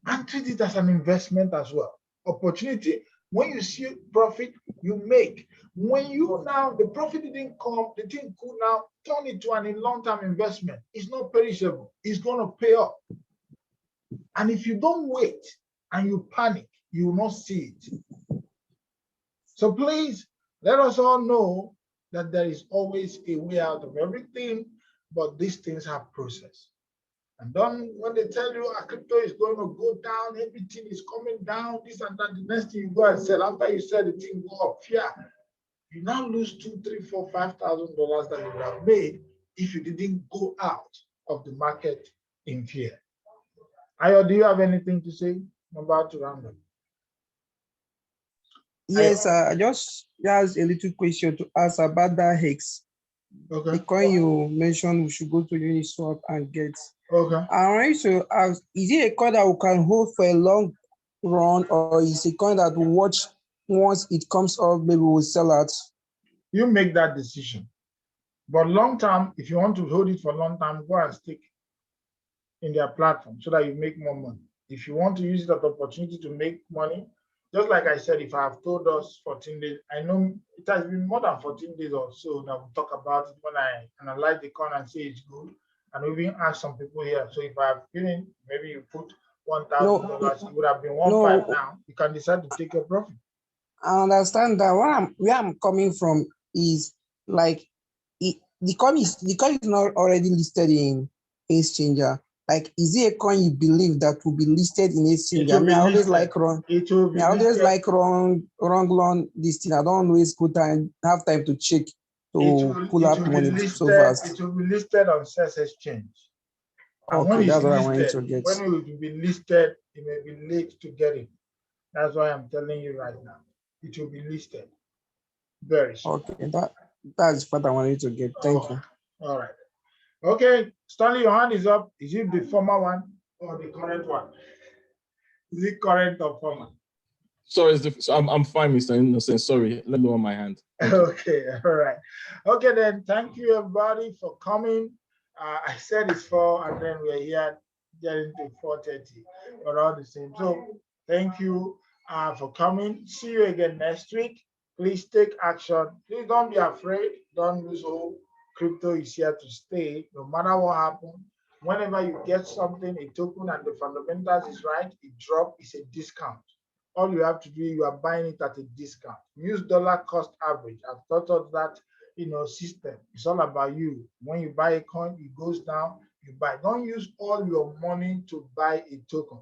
and treat it as an investment as well. Opportunity, when you see profit, you make. When you now, the profit didn't come, the thing could now turn it to an long-term investment. It's not perishable. It's going to pay off. And if you don't wait and you panic, you will not see it. So please, let us all know that there is always a way out of everything, but these things have process. And then when they tell you crypto is going to go down, everything is coming down, this and that, the next thing you go and sell, after you sell the thing go up, fear. You now lose $2,000, $3,000, $4,000, $5,000 that you would have made if you didn't go out of the market in fear. Ayo, do you have anything to say? I'm about to round up. Yes, I just has a little question to ask about that HEX. Okay. The coin you mentioned we should go to Uniswap and get. Okay. I want to ask, is it a coin that we can hold for a long run, or is it a coin that we watch once it comes up, maybe we'll sell it? You make that decision. But long term, if you want to hold it for long term, go and stick in their platform so that you make more money. If you want to use that opportunity to make money, just like I said, if I have told us 14 days, I know it has been more than 14 days or so that we'll talk about it when I analyze the coin and say it's good. And we even ask some people here. So if I have feeling, maybe you put $1,000, it would have been 1.5 now. You can decide to take your profit. I understand that. Where I'm coming from is like the coin is not already listed in Exchanger. Like, is it a coin you believe that will be listed in Exchanger? I mean, I always like wrong. I always like wrong this thing. I don't always have time to check to pull out money so fast. It will be listed on CES Exchange. Okay, that's what I wanted to get. When it will be listed, it may be late to get it. That's why I'm telling you right now. It will be listed very soon. Okay, that's what I wanted to get. Thank you. All right. Okay, Stanley, your hand is up. Is it the former one or the current one? Is it current or former? Sorry, I'm fine, Mr. Innocent. Sorry, let me lower my hand. Okay, all right. Okay, then, thank you, everybody, for coming. I said it's 4, and then we're here getting to 4:30, but all the same. So, thank you for coming. See you again next week. Please take action. Please don't be afraid. Don't lose hope. Crypto is here to stay, no matter what happens. Whenever you get something, a token, and the fundamentals is right, it drop is a discount. All you have to do, you are buying it at a discount. Use dollar cost average. I've thought of that, system. It's all about you. When you buy a coin, it goes down, you buy. Don't use all your money to buy a token.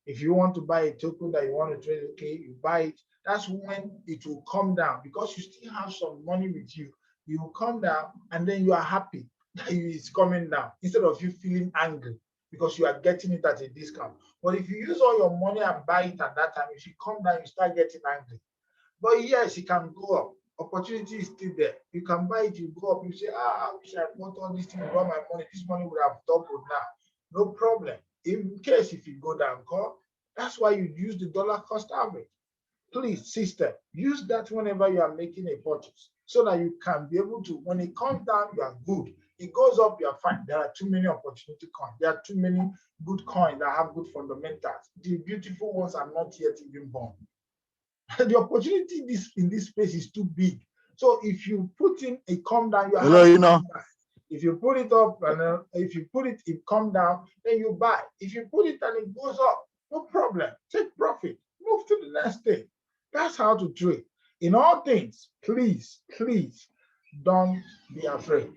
If you want to buy a token that you want to trade, okay, you buy it. That's when it will come down because you still have some money with you. You will come down and then you are happy that it's coming down instead of you feeling angry because you are getting it at a discount. But if you use all your money and buy it at that time, if you come down, you start getting angry. But yes, it can go up. Opportunity is still there. You can buy it, you go up, you say, I wish I bought all these things, bought my money. This money would have doubled now. No problem. In case if you go down, that's why you use the dollar cost average. Please, sister, use that whenever you are making a purchase so that you can be able to, when it comes down, you are good. It goes up, you are fine. There are too many opportunity coins. There are too many good coins that have good fundamentals. The beautiful ones are not yet even born. The opportunity in this space is too big. So if you put in a come down, you are If you put it up and if you put it come down, then you buy. If you put it and it goes up, no problem. Take profit. Move to the next thing. That's how to trade. In all things, please, don't be afraid.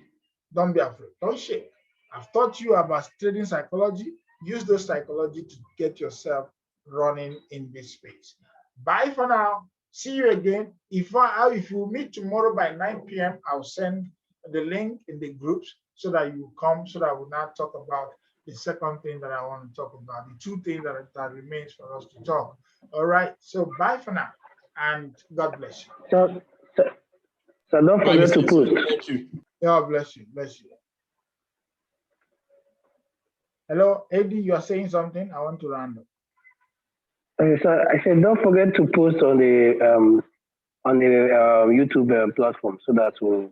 Don't be afraid. Don't shake. I've taught you about trading psychology. Use those psychology to get yourself running in this space. Bye for now. See you again. If you meet tomorrow by 9 p.m., I'll send the link in the groups so that you come, so that we'll now talk about the second thing that I want to talk about, the two things that remains for us to talk. All right. So bye for now, and God bless you. So don't forget to post. Thank you. God bless you. Bless you. Hello, Eddie, you are saying something? I want to round up. Okay, so I said don't forget to post on the YouTube platform so that we'll